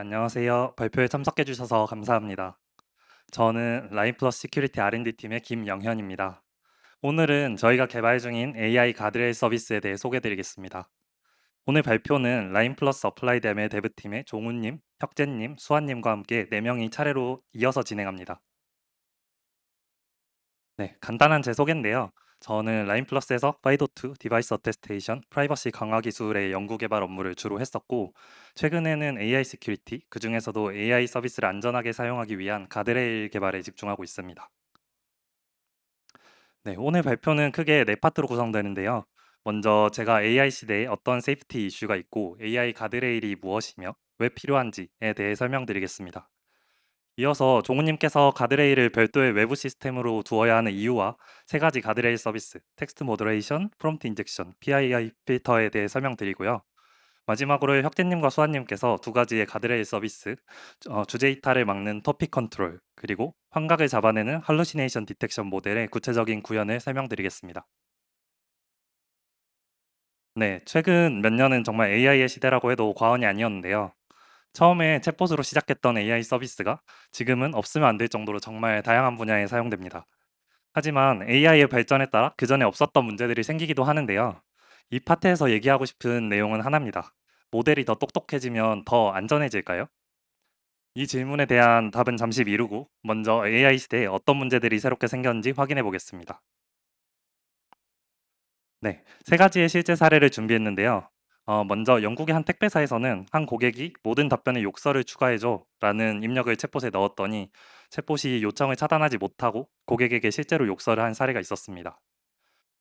네, 안녕하세요. 발표에 참석해 주셔서 감사합니다. 저는 라인 플러스 시큐리티 R&D 팀의 김영현입니다. 오늘은 저희가 개발 중인 AI 가드레일 서비스에 대해 소개해 드리겠습니다. 오늘 발표는 라인 플러스 어플라이드 ML 데브팀의 종훈님, 혁재님, 수환님과 함께 4명이 차례로 이어서 진행합니다. 네, 간단한 제 소개인데요. 저는 라인 플러스에서 파이도2 디바이스 어테스테이션, 프라이버시 강화 기술의 연구 개발 업무를 주로 했었고, 최근에는 AI 시큐리티, 그중에서도 AI 서비스를 안전하게 사용하기 위한 가드레일 개발에 집중하고 있습니다. 네, 오늘 발표는 크게 네 파트로 구성되는데요. 먼저 제가 AI 시대에 어떤 세이프티 이슈가 있고 AI 가드레일이 무엇이며 왜 필요한지에 대해 설명드리겠습니다. 이어서 종우님께서 가드레일을 별도의 외부 시스템으로 두어야 하는 이유와 세 가지 가드레일 서비스, 텍스트 모더레이션, 프롬프트 인젝션, PII 필터에 대해 설명드리고요. 마지막으로 혁재님과 수아님께서 두 가지의 가드레일 서비스, 주제 이탈을 막는 토픽 컨트롤, 그리고 환각을 잡아내는 할루시네이션 디텍션 모델의 구체적인 구현을 설명드리겠습니다. 네, 최근 몇 년은 정말 AI의 시대라고 해도 과언이 아니었는데요. 처음에 챗봇으로 시작했던 AI 서비스가 지금은 없으면 안 될 정도로 정말 다양한 분야에 사용됩니다. 하지만 AI의 발전에 따라 그 전에 없었던 문제들이 생기기도 하는데요. 이 파트에서 얘기하고 싶은 내용은 하나입니다. 모델이 더 똑똑해지면 더 안전해질까요? 이 질문에 대한 답은 잠시 미루고 먼저 AI 시대에 어떤 문제들이 새롭게 생겼는지 확인해 보겠습니다. 네, 세 가지의 실제 사례를 준비했는데요. 먼저 영국의 한 택배사에서는 한 고객이 모든 답변에 욕설을 추가해줘 라는 입력을 챗봇에 넣었더니 챗봇이 요청을 차단하지 못하고 고객에게 실제로 욕설을 한 사례가 있었습니다.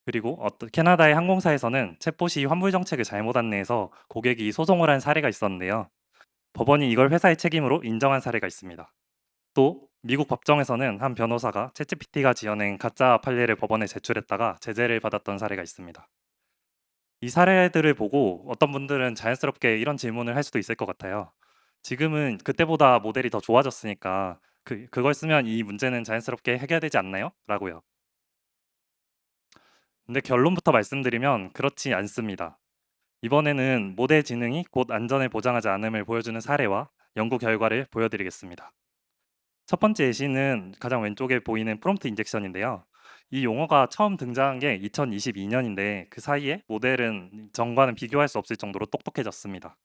그리고 캐나다의 항공사에서는 챗봇이 환불 정책을 잘못 안내해서 고객이 소송을 한 사례가 있었는데요. 법원이 이걸 회사의 책임으로 인정한 사례가 있습니다. 또 미국 법정에서는 한 변호사가 챗GPT가 지어낸 가짜 판례를 법원에 제출했다가 제재를 받았던 사례가 있습니다. 이 사례들을 보고 어떤 분들은 자연스럽게 이런 질문을 할 수도 있을 것 같아요. 지금은 그때보다 모델이 더 좋아졌으니까 그걸 쓰면 이 문제는 자연스럽게 해결되지 않나요? 라고요. 근데 결론부터 말씀드리면 그렇지 않습니다. 이번에는 모델 지능이 곧 안전을 보장하지 않음을 보여주는 사례와 연구 결과를 보여드리겠습니다. 첫 번째 예시는 가장 왼쪽에 보이는 프롬프트 인젝션인데요. 이 용어가 처음 등장한 게 2022년인데 그 사이에 모델은 전과는 비교할 수 없을 정도로 똑똑해졌습니다.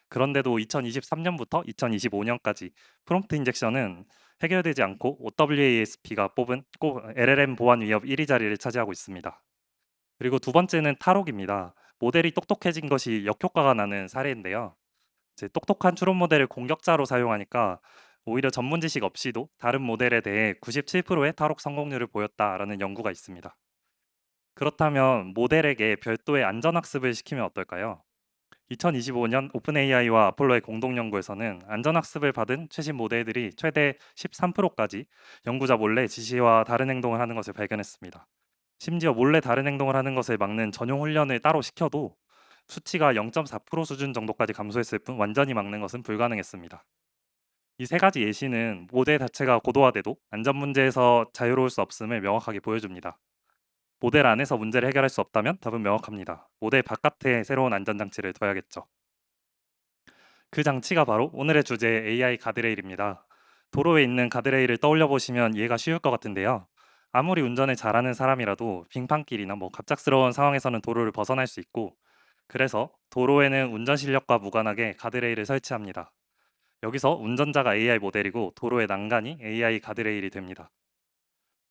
그런데도 2023년부터 2025년까지 프롬프트 인젝션은 해결되지 않고 OWASP가 뽑은 꼭 LLM 보안 위협 1위 자리를 차지하고 있습니다. 그리고 두 번째는 탈옥입니다. 모델이 똑똑해진 것이 역효과가 나는 사례인데요. 이제 똑똑한 추론 모델을 공격자로 사용하니까 오히려 전문 지식 없이도 다른 모델에 대해 97%의 탈옥 성공률을 보였다라는 연구가 있습니다. 그렇다면 모델에게 별도의 안전학습을 시키면 어떨까요? 2025년 오픈AI와 아폴로의 공동 연구에서는 안전학습을 받은 최신 모델들이 최대 13%까지 연구자 몰래 지시와 다른 행동을 하는 것을 발견했습니다. 심지어 몰래 다른 행동을 하는 것을 막는 전용 훈련을 따로 시켜도 수치가 0.4% 수준 정도까지 감소했을 뿐 완전히 막는 것은 불가능했습니다. 이 세 가지 예시는 모델 자체가 고도화돼도 안전 문제에서 자유로울 수 없음을 명확하게 보여줍니다. 모델 안에서 문제를 해결할 수 없다면 답은 명확합니다. 모델 바깥에 새로운 안전장치를 둬야겠죠. 그 장치가 바로 오늘의 주제 AI 가드레일입니다. 도로에 있는 가드레일을 떠올려 보시면 이해가 쉬울 것 같은데요. 아무리 운전을 잘하는 사람이라도 빙판길이나 갑작스러운 상황에서는 도로를 벗어날 수 있고, 그래서 도로에는 운전 실력과 무관하게 가드레일을 설치합니다. 여기서 운전자가 AI 모델이고 도로의 난간이 AI 가드레일이 됩니다.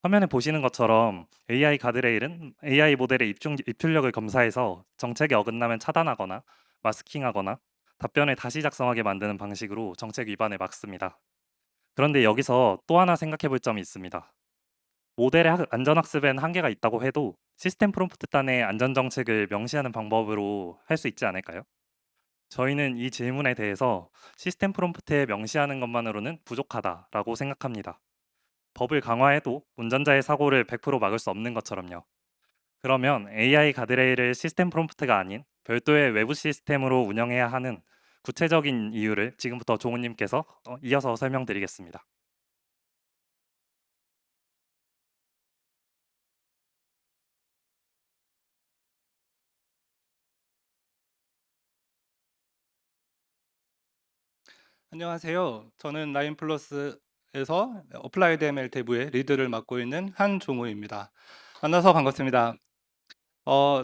화면에 보시는 것처럼 AI 가드레일은 AI 모델의 입출력을 검사해서 정책에 어긋나면 차단하거나 마스킹하거나 답변을 다시 작성하게 만드는 방식으로 정책 위반을 막습니다. 그런데 여기서 또 하나 생각해 볼 점이 있습니다. 모델의 안전학습엔 한계가 있다고 해도 시스템 프롬프트 단의 안전정책을 명시하는 방법으로 할 수 있지 않을까요? 저희는 이 질문에 대해서 시스템 프롬프트에 명시하는 것만으로는 부족하다라고 생각합니다. 법을 강화해도 운전자의 사고를 100% 막을 수 없는 것처럼요. 그러면 AI 가드레일을 시스템 프롬프트가 아닌 별도의 외부 시스템으로 운영해야 하는 구체적인 이유를 지금부터 종우님께서 이어서 설명드리겠습니다. 안녕하세요. 저는 라인플러스에서 어플라이드 ML 대부의 리드를 맡고 있는 한종우입니다. 만나서 반갑습니다.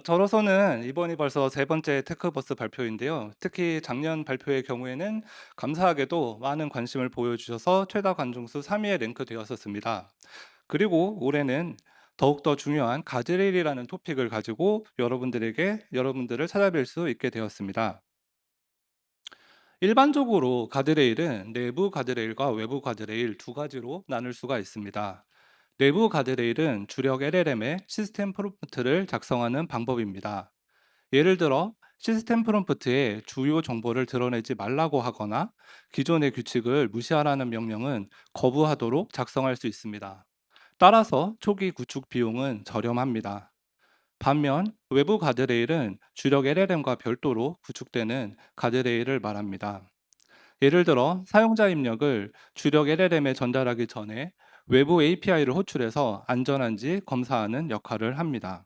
저로서는 이번이 벌써 세 번째 테크버스 발표인데요. 특히 작년 발표의 경우에는 감사하게도 많은 관심을 보여주셔서 최다 관중수 3위에 랭크되었었습니다. 그리고 올해는 더욱더 중요한 가즈레일이라는 토픽을 가지고 여러분들을 찾아뵐 수 있게 되었습니다. 일반적으로 가드레일은 내부 가드레일과 외부 가드레일 두 가지로 나눌 수가 있습니다. 내부 가드레일은 주력 LLM의 시스템 프롬프트를 작성하는 방법입니다. 예를 들어 시스템 프롬프트에 주요 정보를 드러내지 말라고 하거나 기존의 규칙을 무시하라는 명령은 거부하도록 작성할 수 있습니다. 따라서 초기 구축 비용은 저렴합니다. 반면 외부 가드레일은 주력 LLM과 별도로 구축되는 가드레일을 말합니다. 예를 들어 사용자 입력을 주력 LLM에 전달하기 전에 외부 API를 호출해서 안전한지 검사하는 역할을 합니다.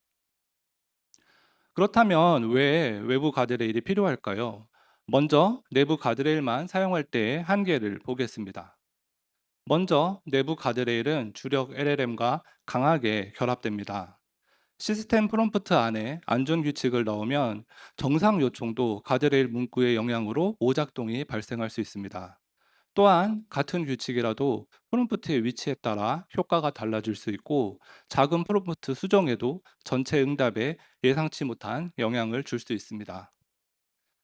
그렇다면 왜 외부 가드레일이 필요할까요? 먼저 내부 가드레일만 사용할 때의 한계를 보겠습니다. 먼저 내부 가드레일은 주력 LLM과 강하게 결합됩니다. 시스템 프롬프트 안에 안전 규칙을 넣으면 정상 요청도 가드레일 문구의 영향으로 오작동이 발생할 수 있습니다. 또한 같은 규칙이라도 프롬프트의 위치에 따라 효과가 달라질 수 있고 작은 프롬프트 수정에도 전체 응답에 예상치 못한 영향을 줄 수 있습니다.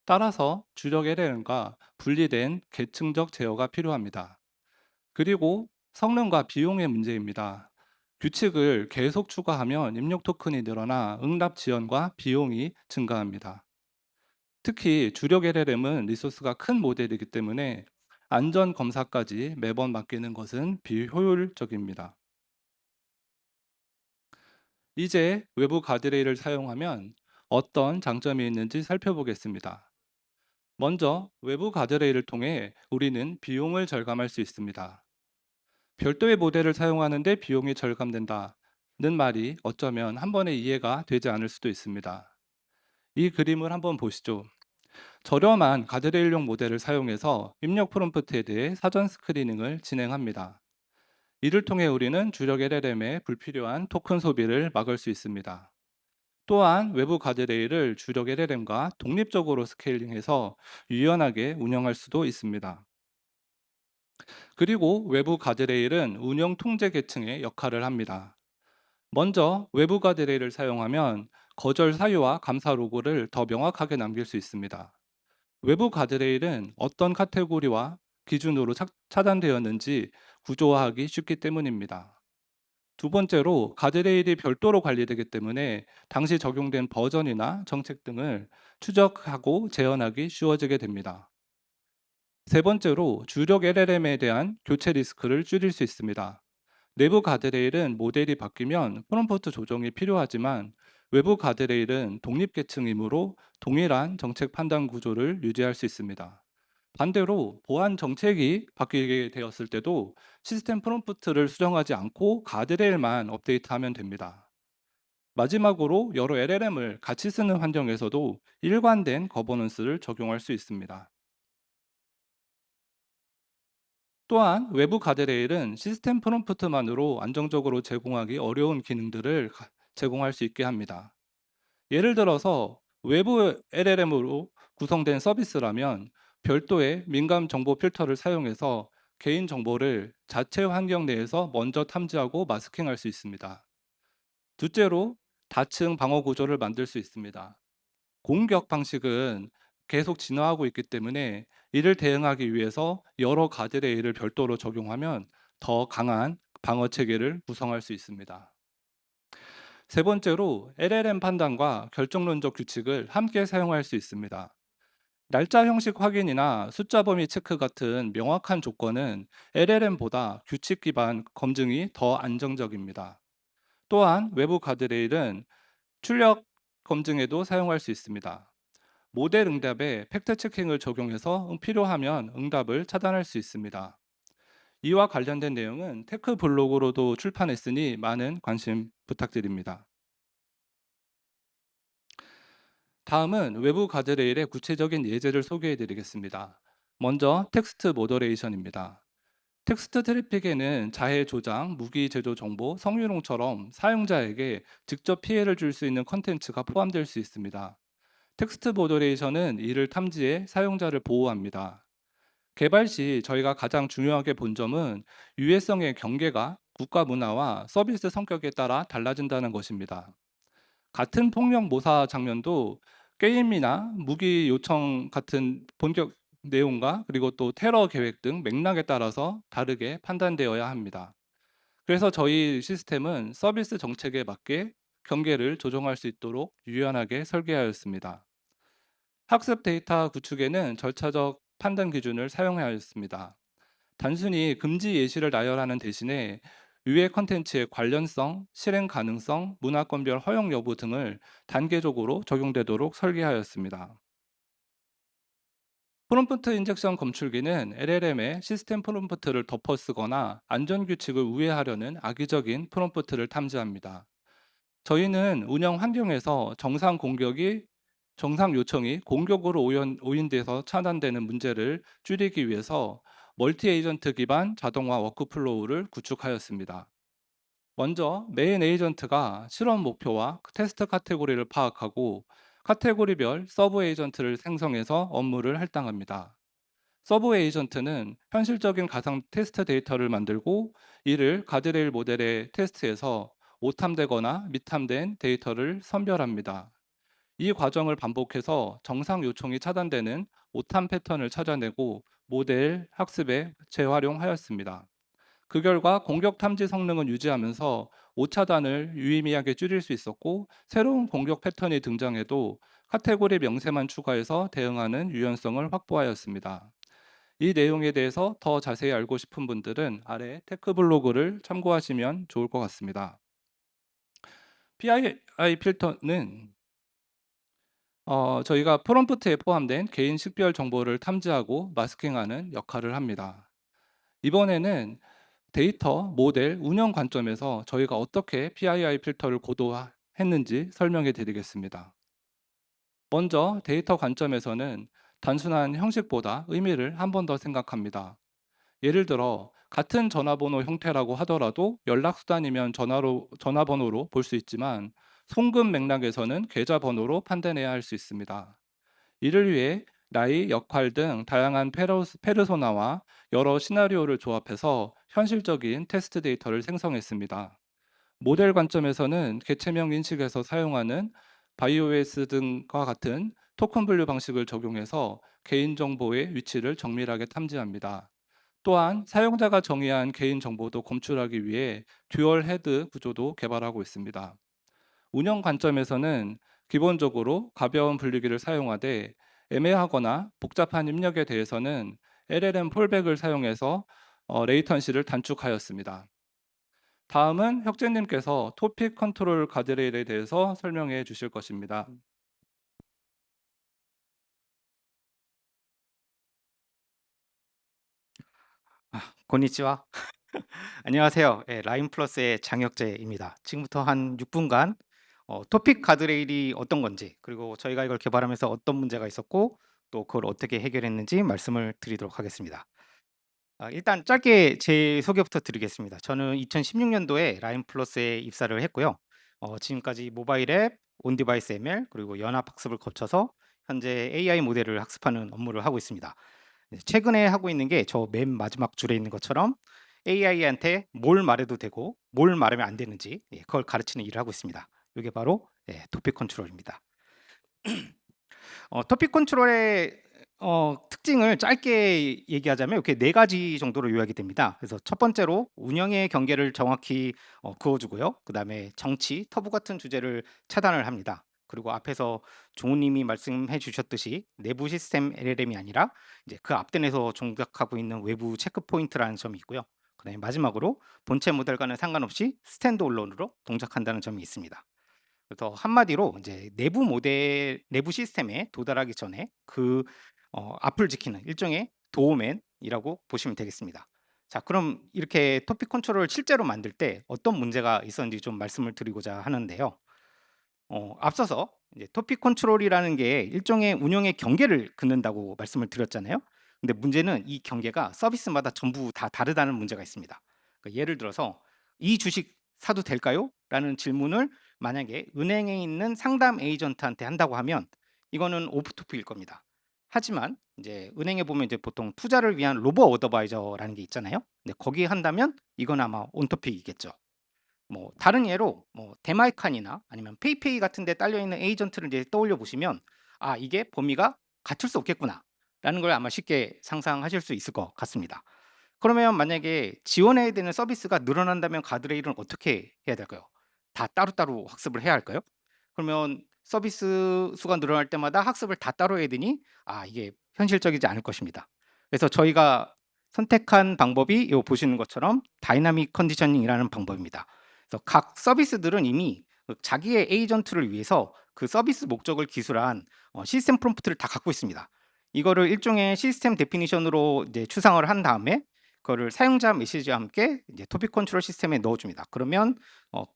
따라서 주력 LLM과 분리된 계층적 제어가 필요합니다. 그리고 성능과 비용의 문제입니다. 규칙을 계속 추가하면 입력 토큰이 늘어나 응답 지연과 비용이 증가합니다. 특히 주력 LLM은 리소스가 큰 모델이기 때문에 안전 검사까지 매번 맡기는 것은 비효율적입니다. 이제 외부 가드레일을 사용하면 어떤 장점이 있는지 살펴보겠습니다. 먼저 외부 가드레일을 통해 우리는 비용을 절감할 수 있습니다. 별도의 모델을 사용하는데 비용이 절감된다는 말이 어쩌면 한 번에 이해가 되지 않을 수도 있습니다. 이 그림을 한번 보시죠. 저렴한 가드레일용 모델을 사용해서 입력 프롬프트에 대해 사전 스크리닝을 진행합니다. 이를 통해 우리는 주력 LLM의 불필요한 토큰 소비를 막을 수 있습니다. 또한 외부 가드레일을 주력 LLM과 독립적으로 스케일링해서 유연하게 운영할 수도 있습니다. 그리고 외부 가드레일은 운영 통제 계층의 역할을 합니다. 먼저 외부 가드레일을 사용하면 거절 사유와 감사 로고를 더 명확하게 남길 수 있습니다. 외부 가드레일은 어떤 카테고리와 기준으로 차단되었는지 구조화하기 쉽기 때문입니다. 두 번째로 가드레일이 별도로 관리되기 때문에 당시 적용된 버전이나 정책 등을 추적하고 재현하기 쉬워지게 됩니다. 세 번째로 주력 LLM에 대한 교체 리스크를 줄일 수 있습니다. 내부 가드레일은 모델이 바뀌면 프롬프트 조정이 필요하지만 외부 가드레일은 독립계층이므로 동일한 정책 판단 구조를 유지할 수 있습니다. 반대로 보안 정책이 바뀌게 되었을 때도 시스템 프롬프트를 수정하지 않고 가드레일만 업데이트하면 됩니다. 마지막으로 여러 LLM을 같이 쓰는 환경에서도 일관된 거버넌스를 적용할 수 있습니다. 또한 외부 가드레일은 시스템 프롬프트만으로 안정적으로 제공하기 어려운 기능들을 제공할 수 있게 합니다. 예를 들어서 외부 LLM으로 구성된 서비스라면 별도의 민감 정보 필터를 사용해서 개인 정보를 자체 환경 내에서 먼저 탐지하고 마스킹할 수 있습니다. 둘째로 다층 방어 구조를 만들 수 있습니다. 공격 방식은 계속 진화하고 있기 때문에 이를 대응하기 위해서 여러 가드레일을 별도로 적용하면 더 강한 방어 체계를 구성할 수 있습니다. 세 번째로 LLM 판단과 결정론적 규칙을 함께 사용할 수 있습니다. 날짜 형식 확인이나 숫자 범위 체크 같은 명확한 조건은 LLM보다 규칙 기반 검증이 더 안정적입니다. 또한 외부 가드레일은 출력 검증에도 사용할 수 있습니다. 모델 응답에 팩트 체킹을 적용해서 필요하면 응답을 차단할 수 있습니다. 이와 관련된 내용은 테크 블로그로도 출판했으니 많은 관심 부탁드립니다. 다음은 외부 가드레일의 구체적인 예제를 소개해 드리겠습니다. 먼저 텍스트 모더레이션입니다. 텍스트 트래픽에는 자해 조작, 무기 제조 정보, 성희롱처럼 사용자에게 직접 피해를 줄 수 있는 컨텐츠가 포함될 수 있습니다. 텍스트 모더레이션은 이를 탐지해 사용자를 보호합니다. 개발 시 저희가 가장 중요하게 본 점은 유해성의 경계가 국가 문화와 서비스 성격에 따라 달라진다는 것입니다. 같은 폭력 모사 장면도 게임이나 무기 요청 같은 본격 내용과 그리고 또 테러 계획 등 맥락에 따라서 다르게 판단되어야 합니다. 그래서 저희 시스템은 서비스 정책에 맞게 경계를 조정할 수 있도록 유연하게 설계하였습니다. 학습 데이터 구축에는 절차적 판단 기준을 사용하였습니다. 단순히 금지 예시를 나열하는 대신에 유해 컨텐츠의 관련성, 실행 가능성, 문화권별 허용 여부 등을 단계적으로 적용되도록 설계하였습니다. 프롬프트 인젝션 검출기는 LLM에 시스템 프롬프트를 덮어 쓰거나 안전 규칙을 우회하려는 악의적인 프롬프트를 탐지합니다. 저희는 운영 환경에서 정상 요청이 공격으로 오인돼서 차단되는 문제를 줄이기 위해서 멀티 에이전트 기반 자동화 워크플로우를 구축하였습니다. 먼저 메인 에이전트가 실험 목표와 테스트 카테고리를 파악하고 카테고리별 서브 에이전트를 생성해서 업무를 할당합니다. 서브 에이전트는 현실적인 가상 테스트 데이터를 만들고 이를 가드레일 모델에 테스트해서 오탐되거나 미탐된 데이터를 선별합니다. 이 과정을 반복해서 정상 요청이 차단되는 오탐 패턴을 찾아내고 모델 학습에 재활용하였습니다. 그 결과 공격 탐지 성능은 유지하면서 오차단을 유의미하게 줄일 수 있었고 새로운 공격 패턴이 등장해도 카테고리 명세만 추가해서 대응하는 유연성을 확보하였습니다. 이 내용에 대해서 더 자세히 알고 싶은 분들은 아래 테크 블로그를 참고하시면 좋을 것 같습니다. PII 필터는 저희가 프롬프트에 포함된 개인 식별 정보를 탐지하고 마스킹하는 역할을 합니다. 이번에는 데이터, 모델, 운영 관점에서 저희가 어떻게 PII 필터를 고도화했는지 설명해 드리겠습니다. 먼저 데이터 관점에서는 단순한 형식보다 의미를 한 번 더 생각합니다. 예를 들어 같은 전화번호 형태라고 하더라도 연락수단이면 전화번호로 볼 수 있지만 송금 맥락에서는 계좌번호로 판단해야 할 수 있습니다. 이를 위해 나이, 역할 등 다양한 페르소나와 여러 시나리오를 조합해서 현실적인 테스트 데이터를 생성했습니다. 모델 관점에서는 개체명 인식에서 사용하는 바이오에스 등과 같은 토큰 분류 방식을 적용해서 개인정보의 위치를 정밀하게 탐지합니다. 또한 사용자가 정의한 개인정보도 검출하기 위해 듀얼 헤드 구조도 개발하고 있습니다. 운영 관점에서는 기본적으로 가벼운 분리기를 사용하되 애매하거나 복잡한 입력에 대해서는 LLM 폴백을 사용해서 레이턴시를 단축하였습니다. 다음은 혁재님께서 토픽 컨트롤 가드레일에 대해서 설명해 주실 것입니다. こんにちは。 안녕하세요. 예, 라인 플러스의 장혁재입니다. 지금부터 한 6분간 토픽 가드레일이 어떤 건지, 그리고 저희가 이걸 개발하면서 어떤 문제가 있었고 또 그걸 어떻게 해결했는지 말씀을 드리도록 하겠습니다. 일단 짧게 제 소개부터 드리겠습니다. 저는 2016년도에 라인 플러스에 입사를 했고요. 지금까지 모바일 앱, 온디바이스 ML, 그리고 연합 학습을 거쳐서 현재 AI 모델을 학습하는 업무를 하고 있습니다. 최근에 하고 있는 게 저 맨 마지막 줄에 있는 것처럼 AI한테 뭘 말해도 되고 뭘 말하면 안 되는지, 그걸 가르치는 일을 하고 있습니다. 이게 바로 토픽 컨트롤입니다. 토픽 컨트롤의 특징을 짧게 얘기하자면 이렇게 4가지 정도로 요약이 됩니다. 그래서 첫 번째로 운영의 경계를 정확히 그어주고요. 그 다음에 정치, 터부 같은 주제를 차단을 합니다. 그리고 앞에서 종우님이 말씀해 주셨듯이 내부 시스템 LLM이 아니라 이제 그 앞단에서 종작하고 있는 외부 체크 포인트라는 점이 있고요. 그다음에 마지막으로 본체 모델과는 상관없이 스탠드얼론으로 동작한다는 점이 있습니다. 그래서 한마디로 이제 내부 시스템에 도달하기 전에 그 앞을 지키는 일종의 도어맨이라고 보시면 되겠습니다. 자, 그럼 이렇게 토픽 컨트롤을 실제로 만들 때 어떤 문제가 있었는지 좀 말씀을 드리고자 하는데요. 앞서서 이제 토픽 컨트롤이라는 게 일종의 운영의 경계를 긋는다고 말씀을 드렸잖아요. 근데 문제는 이 경계가 서비스마다 전부 다 다르다는 문제가 있습니다. 그러니까 예를 들어서 "이 주식 사도 될까요?" 라는 질문을 만약에 은행에 있는 상담 에이전트한테 한다고 하면 이거는 오프 토픽일 겁니다. 하지만 이제 은행에 보면 이제 보통 투자를 위한 로보 어드바이저라는 게 있잖아요. 근데 거기에 한다면 이건 아마 온 토픽이겠죠. 뭐 다른 예로 뭐 대마이칸이나 아니면 페이페이 같은 데 딸려 있는 에이전트를 이제 떠올려 보시면 '아 이게 범위가 같을 수 없겠구나.'라는 걸 아마 쉽게 상상하실 수 있을 것 같습니다. 그러면 만약에 지원해야 되는 서비스가 늘어난다면 가드레일은 어떻게 해야 될까요? 다 따로따로 학습을 해야 할까요? 그러면 서비스 수가 늘어날 때마다 학습을 다 따로 해야 되니 이게 현실적이지 않을 것입니다. 그래서 저희가 선택한 방법이 요 보시는 것처럼 다이나믹 컨디셔닝이라는 방법입니다. 그래서 각 서비스들은 이미 그 자기의 에이전트를 위해서 그 서비스 목적을 기술한 시스템 프롬프트를 다 갖고 있습니다. 이거를 일종의 시스템 데피니션으로 이제 추상화를 한 다음에 그거를 사용자 메시지와 함께 이제 토픽 컨트롤 시스템에 넣어 줍니다. 그러면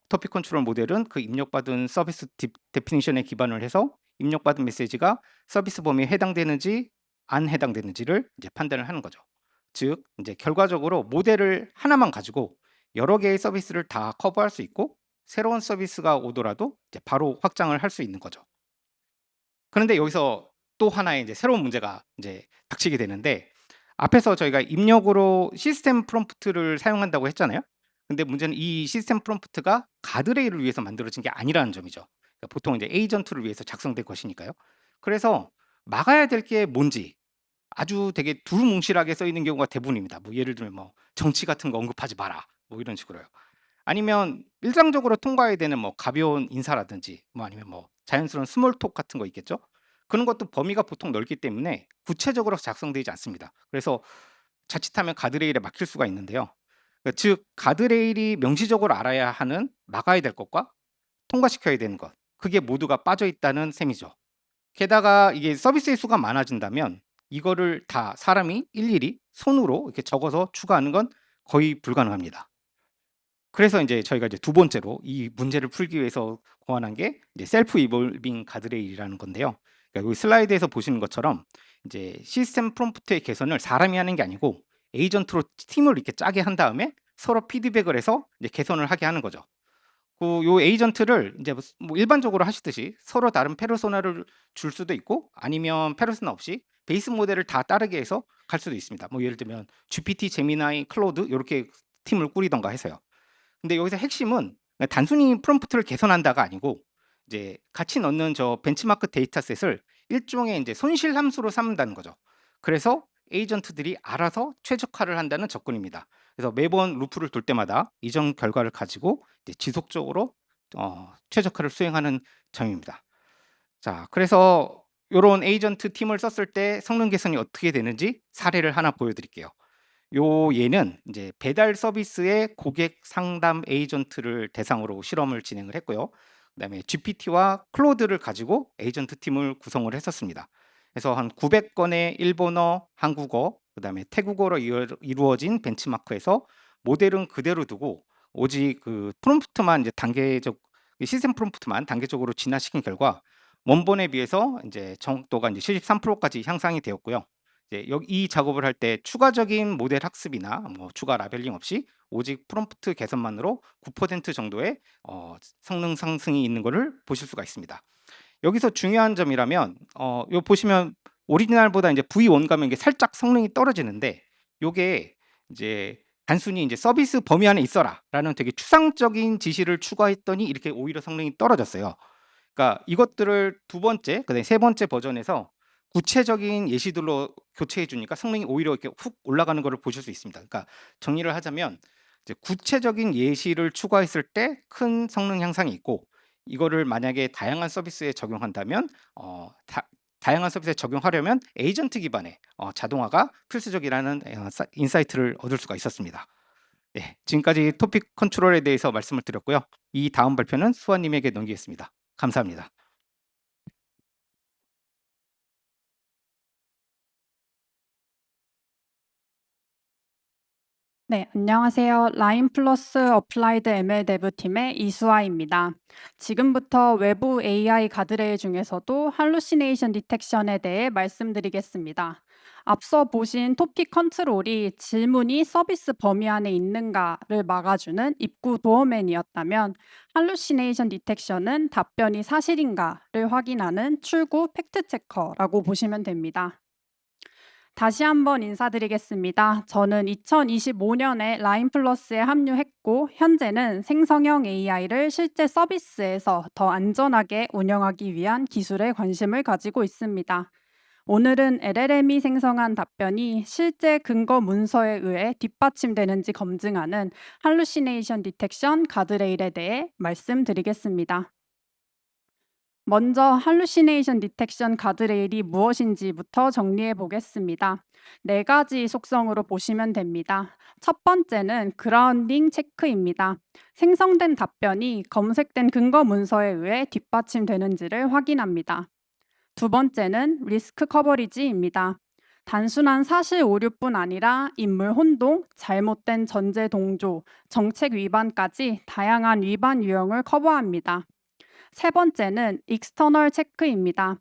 토픽 컨트롤 모델은 그 입력받은 서비스 데피니션에 기반을 해서 입력받은 메시지가 서비스 범위에 해당되는지 안 해당되는지를 이제 판단을 하는 거죠. 즉 이제 결과적으로 모델을 하나만 가지고 여러 개의 서비스를 다 커버할 수 있고 새로운 서비스가 오더라도 이제 바로 확장을 할 수 있는 거죠. 그런데 여기서 또 하나의 이제 새로운 문제가 이제 닥치게 되는데 앞에서 저희가 입력으로 시스템 프롬프트를 사용한다고 했잖아요. 근데 문제는 이 시스템 프롬프트가 가드레일을 위해서 만들어진 게 아니라는 점이죠. 그러니까 보통 이제 에이전트를 위해서 작성된 것이니까요. 그래서 막아야 될 게 뭔지 아주 되게 두루뭉실하게 써 있는 경우가 대부분입니다. 뭐 예를 들면 뭐 "정치 같은 거 언급하지 마라." 뭐 이런 식으로요. 아니면 일상적으로 통과해야 되는 뭐 가벼운 인사라든지 뭐 아니면 뭐 자연스러운 스몰 톡 같은 거 있겠죠? 그런 것도 범위가 보통 넓기 때문에 구체적으로 작성되지 않습니다. 그래서 자칫하면 가드레일에 막힐 수가 있는데요. 즉 가드레일이 명시적으로 알아야 하는 막아야 될 것과 통과시켜야 되는 것 그게 모두가 빠져 있다는 셈이죠. 게다가 이게 서비스의 수가 많아진다면 이거를 다 사람이 일일이 손으로 이렇게 적어서 추가하는 건 거의 불가능합니다. 그래서 인제 저희가 이제 두 번째로 이 문제를 풀기 위해서 고안한 게 이제 셀프 이볼빙 가드레일이라는 건데요. 그러니까 여기 슬라이드에서 보시는 것처럼 이제 시스템 프롬프트의 개선을 사람이 하는 게 아니고 에이전트로 팀을 이렇게 짜게 한 다음에 서로 피드백을 해서 이제 개선을 하게 하는 거죠. 요 에이전트를 인제 뭐 일반적으로 하시듯이 서로 다른 페르소나를 줄 수도 있고 아니면 페르소나 없이 베이스 모델을 다 따르게 해서 갈 수도 있습니다. 뭐 예를 들면 GPT, 제미나이, 클로드 요렇게 팀을 꾸리든가 해서요. 근데 여기서 핵심은 단순히 프롬프트를 개선한다가 아니고 이제 같이 넣는 저 벤치마크 데이터셋을 일종의 인제 손실 함수로 삼는다는 거죠. 그래서 에이전트들이 알아서 최적화를 한다는 접근입니다. 그래서 매번 루프를 돌 때마다 이전 결과를 가지고 이제 지속적으로 최적화를 수행하는 점입니다. 자 그래서 요런 에이전트 팀을 썼을 때 성능 개선이 어떻게 되는지 사례를 하나 보여 드릴게요. 요 예는 이제 배달 서비스의 고객 상담 에이전트를 대상으로 실험을 진행을 했고요. 그다음에 GPT와 클로드를 가지고 에이전트 팀을 구성을 했었습니다. 그래서 한 900건의 일본어, 한국어, 그다음에 태국어로 이루어진 벤치마크에서 모델은 그대로 두고 오직 그 프롬프트만 이제 시스템 프롬프트만 단계적으로 진화시킨 결과 원본에 비해서 인제 정확도가 이제 73%까지 향상이 되었고요. 이제 이 작업을 할 때 추가적인 모델 학습이나 뭐 추가 라벨링 없이 오직 프롬프트 개선만으로 9% 정도의 성능 상승이 있는 거를 보실 수가 있습니다. 여기서 중요한 점이라면 요 보시면 오리지널보다 인제 V1 가면 이게 살짝 성능이 떨어지는데 요게 이제 단순히 인제 "서비스 범위 안에 있어라."라는 되게 추상적인 지시를 추가했더니 이렇게 오히려 성능이 떨어졌어요. 그러니까 이것들을 두 번째 그다음에 세 번째 버전에서 구체적인 예시들로 교체해 주니까 성능이 오히려 이렇게 훅 올라가는 거를 보실 수 있습니다. 그러니까 정리를 하자면 이제 구체적인 예시를 추가했을 때 큰 성능 향상이 있고 이거를 만약에 다양한 서비스에 적용한다면 다양한 서비스에 적용하려면 에이전트 기반의 자동화가 필수적이라는 인사이트를 얻을 수가 있었습니다. 네, 지금까지 토픽 컨트롤에 대해서 말씀을 드렸고요. 이 다음 발표는 수아 님에게 넘기겠습니다. 감사합니다. 네, 안녕하세요. 라인 플러스 어플라이드 ML 데브 팀의 이수아입니다. 지금부터 외부 AI 가드레일 중에서도 할루시네이션 디텍션에 대해 말씀드리겠습니다. 앞서 보신 토픽 컨트롤이 질문이 서비스 범위 안에 있는가를 막아주는 입구 도어맨이었다면 할루시네이션 디텍션은 답변이 사실인가를 확인하는 출구 팩트 체커라고 보시면 됩니다. 다시 한번 인사드리겠습니다. 저는 2025년에 라인플러스에 합류했고 현재는 생성형 AI를 실제 서비스에서 더 안전하게 운영하기 위한 기술에 관심을 가지고 있습니다. 오늘은 LLM이 생성한 답변이 실제 근거 문서에 의해 뒷받침되는지 검증하는 할루시네이션 디텍션 가드레일에 대해 말씀드리겠습니다. 먼저 할루시네이션 디텍션 가드레일이 무엇인지부터 정리해 보겠습니다. 4가지 속성으로 보시면 됩니다. 첫 번째는 그라운딩 체크입니다. 생성된 답변이 검색된 근거 문서에 의해 뒷받침되는지를 확인합니다. 두 번째는 리스크 커버리지입니다. 단순한 사실 오류뿐 아니라 인물 혼동, 잘못된 전제 동조, 정책 위반까지 다양한 위반 유형을 커버합니다. 세 번째는 익스터널 체크입니다.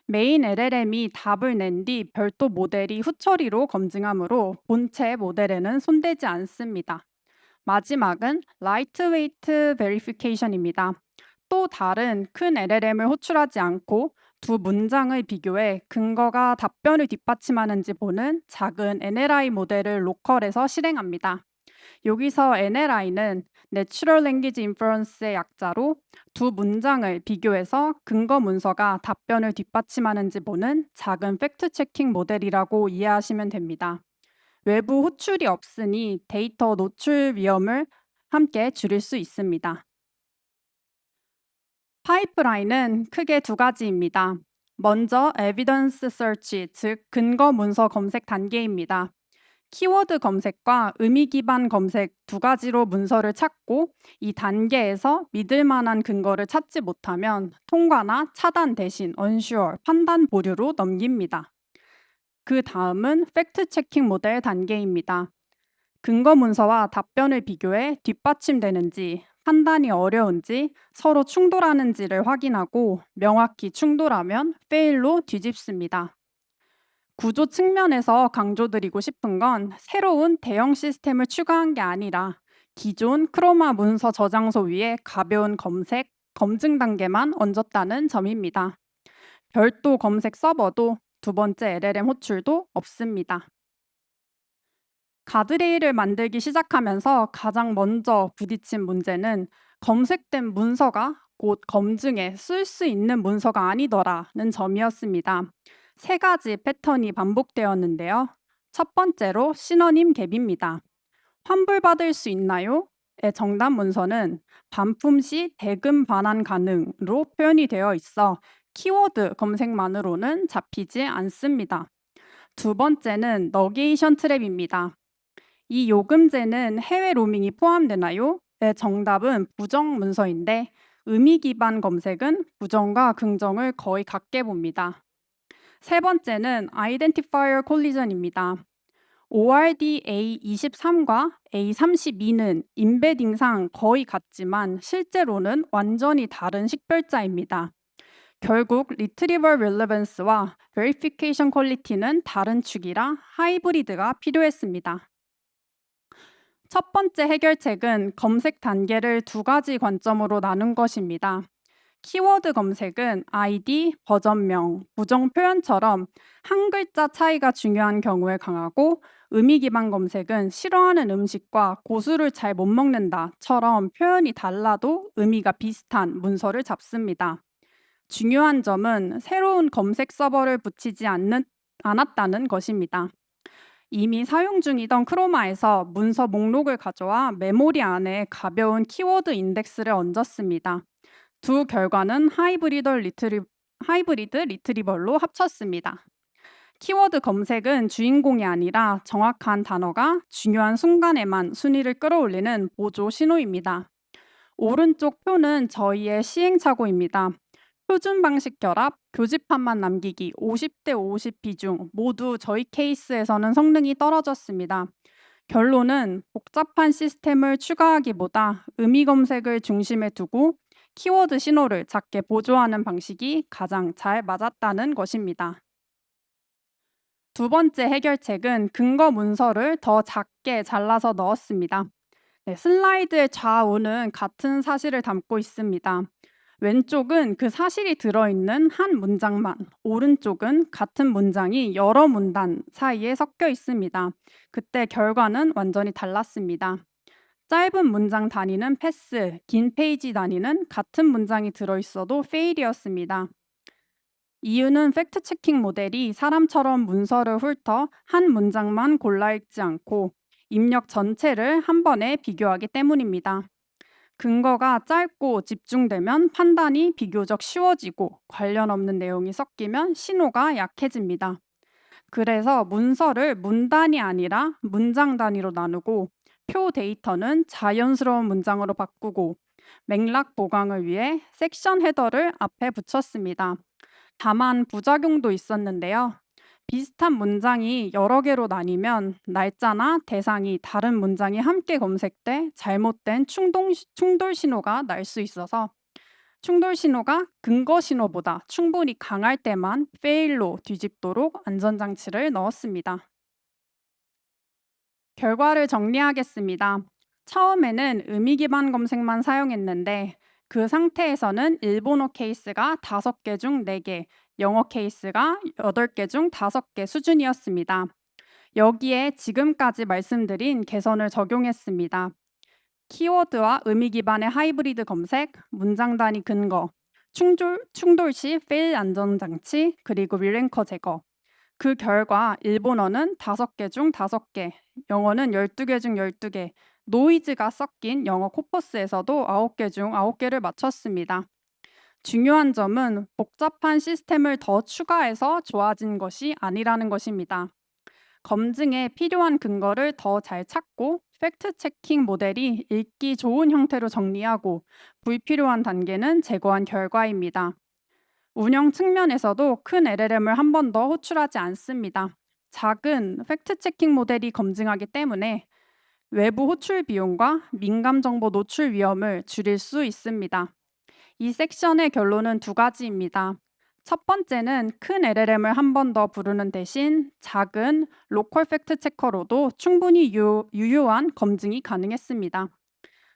메인 LLM이 답을 낸 뒤 별도 모델이 후처리로 검증하므로 본체 모델에는 손대지 않습니다. 마지막은 라이트웨이트 베리피케이션입니다. 또 다른 큰 LLM을 호출하지 않고 두 문장의 비교에 근거가 답변을 뒷받침하는지 보는 작은 NLI 모델을 로컬에서 실행합니다. 여기서 NLI는 Natural Language Inference의 약자로 두 문장을 비교해서 근거 문서가 답변을 뒷받침하는지 보는 작은 팩트 체킹 모델이라고 이해하시면 됩니다. 외부 호출이 없으니 데이터 노출 위험을 함께 줄일 수 있습니다. 파이프라인은 크게 2가지입니다. 먼저 Evidence Search, 즉 근거 문서 검색 단계입니다. 키워드 검색과 의미 기반 검색 2가지로 문서를 찾고 이 단계에서 믿을 만한 근거를 찾지 못하면 통과나 차단 대신 unsure, 판단 보류로 넘깁니다. 그 다음은 팩트 체킹 모델 단계입니다. 근거 문서와 답변을 비교해 뒷받침되는지, 판단이 어려운지, 서로 충돌하는지를 확인하고 명확히 충돌하면 fail로 뒤집습니다. 구조 측면에서 강조드리고 싶은 건 새로운 대형 시스템을 추가한 게 아니라 기존 크로마 문서 저장소 위에 가벼운 검색, 검증 단계만 얹었다는 점입니다. 별도 검색 서버도 두 번째 LLM 호출도 없습니다. 가드레일을 만들기 시작하면서 가장 먼저 부딪힌 문제는 검색된 문서가 곧 검증에 쓸 수 있는 문서가 아니더라는 점이었습니다. 3가지 패턴이 반복되었는데요. 첫 번째로 시너님 갭입니다. 환불받을 수 있나요? 의 정답 문서는 반품 시 대금 반환 가능으로 표현이 되어 있어 키워드 검색만으로는 잡히지 않습니다. 두 번째는 너게이션 트랩입니다. 이 요금제는 해외 로밍이 포함되나요? 의 정답은 부정 문서인데 의미 기반 검색은 부정과 긍정을 거의 같게 봅니다. 세 번째는 Identifier Collision입니다. ORD A23과 A32는 임베딩상 거의 같지만 실제로는 완전히 다른 식별자입니다. 결국 Retrieval Relevance와 Verification Quality는 다른 축이라 하이브리드가 필요했습니다. 첫 번째 해결책은 검색 단계를 2가지 관점으로 나눈 것입니다. 키워드 검색은 아이디, 버전명, 부정 표현처럼 한 글자 차이가 중요한 경우에 강하고 의미 기반 검색은 싫어하는 음식과 고수를 잘 못 먹는다처럼 표현이 달라도 의미가 비슷한 문서를 잡습니다. 중요한 점은 새로운 검색 서버를 붙이지 않았다는 것입니다. 이미 사용 중이던 크로마에서 문서 목록을 가져와 메모리 안에 가벼운 키워드 인덱스를 얹었습니다. 두 결과는 하이브리드 리트리벌로 합쳤습니다. 키워드 검색은 주인공이 아니라 정확한 단어가 중요한 순간에만 순위를 끌어올리는 보조 신호입니다. 오른쪽 표는 저희의 시행착오입니다. 표준 방식 결합, 교집합만 남기기 50대 50 비중 모두 저희 케이스에서는 성능이 떨어졌습니다. 결론은 복잡한 시스템을 추가하기보다 의미 검색을 중심에 두고 키워드 신호를 작게 보조하는 방식이 가장 잘 맞았다는 것입니다. 두 번째 해결책은 근거 문서를 더 작게 잘라서 넣었습니다. 네, 슬라이드의 좌우는 같은 사실을 담고 있습니다. 왼쪽은 그 사실이 들어있는 한 문장만, 오른쪽은 같은 문장이 여러 문단 사이에 섞여 있습니다. 그때 결과는 완전히 달랐습니다. 짧은 문장 단위는 패스, 긴 페이지 단위는 같은 문장이 들어있어도 페일이었습니다. 이유는 팩트 체킹 모델이 사람처럼 문서를 훑어 한 문장만 골라 읽지 않고 입력 전체를 한 번에 비교하기 때문입니다. 근거가 짧고 집중되면 판단이 비교적 쉬워지고 관련 없는 내용이 섞이면 신호가 약해집니다. 그래서 문서를 문 단위 아니라 문장 단위로 나누고 표 데이터는 자연스러운 문장으로 바꾸고 맥락 보강을 위해 섹션 헤더를 앞에 붙였습니다. 다만 부작용도 있었는데요. 비슷한 문장이 여러 개로 나뉘면 날짜나 대상이 다른 문장이 함께 검색돼 잘못된 충돌 신호가 날 수 있어서 충돌 신호가 근거 신호보다 충분히 강할 때만 페일로 뒤집도록 안전장치를 넣었습니다. 결과를 정리하겠습니다. 처음에는 의미 기반 검색만 사용했는데 그 상태에서는 일본어 케이스가 5개 중 4개, 영어 케이스가 8개 중 5개 수준이었습니다. 여기에 지금까지 말씀드린 개선을 적용했습니다. 키워드와 의미 기반의 하이브리드 검색, 문장 단위 근거, 충돌 시 페일 안전장치, 그리고 리랭커 제거. 그 결과 일본어는 5개 중 5개, 영어는 12개 중 12개, 노이즈가 섞인 영어 코퍼스에서도 9개 중 9개를 맞췄습니다. 중요한 점은 복잡한 시스템을 더 추가해서 좋아진 것이 아니라는 것입니다. 검증에 필요한 근거를 더 잘 찾고 팩트 체킹 모델이 읽기 좋은 형태로 정리하고 불필요한 단계는 제거한 결과입니다. 운영 측면에서도 큰 LLM을 한 번 더 호출하지 않습니다. 작은 팩트 체킹 모델이 검증하기 때문에 외부 호출 비용과 민감 정보 노출 위험을 줄일 수 있습니다. 이 섹션의 결론은 2가지입니다. 첫 번째는 큰 LLM을 한 번 더 부르는 대신 작은 로컬 팩트 체커로도 충분히 유효한 검증이 가능했습니다.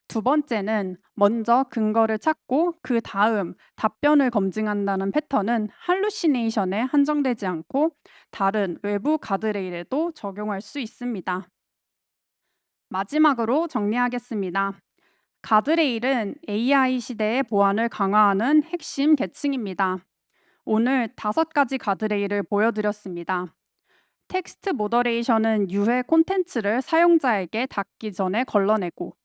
두 번째는 먼저 근거를 찾고 그 다음 답변을 검증한다는 패턴은 할루시네이션에 한정되지 않고 다른 외부 가드레일에도 적용할 수 있습니다. 마지막으로 정리하겠습니다. 가드레일은 AI 시대의 보안을 강화하는 핵심 계층입니다. 오늘 5가지 가드레일을 보여드렸습니다. 텍스트 모더레이션은 유해 콘텐츠를 사용자에게 닿기 전에 걸러내고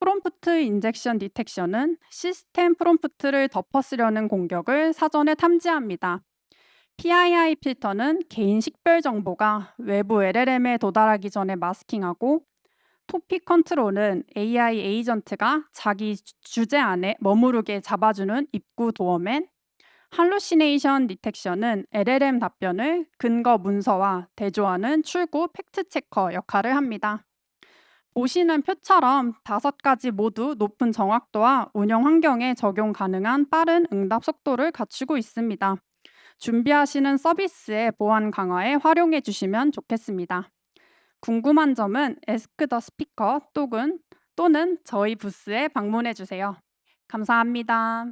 프롬프트 인젝션 디텍션은 시스템 프롬프트를 덮어쓰려는 공격을 사전에 탐지합니다. PII 필터는 개인 식별 정보가 외부 LLM에 도달하기 전에 마스킹하고 토픽 컨트롤은 AI 에이전트가 자기 주제 안에 머무르게 잡아주는 입구 도어맨, 할루시네이션 디텍션은 LLM 답변을 근거 문서와 대조하는 출구 팩트 체커 역할을 합니다. 보시는 표처럼 5가지 모두 높은 정확도와 운영 환경에 적용 가능한 빠른 응답 속도를 갖추고 있습니다. 준비하시는 서비스의 보안 강화에 활용해 주시면 좋겠습니다. 궁금한 점은 Ask the Speaker 또는 저희 부스에 방문해 주세요. 감사합니다.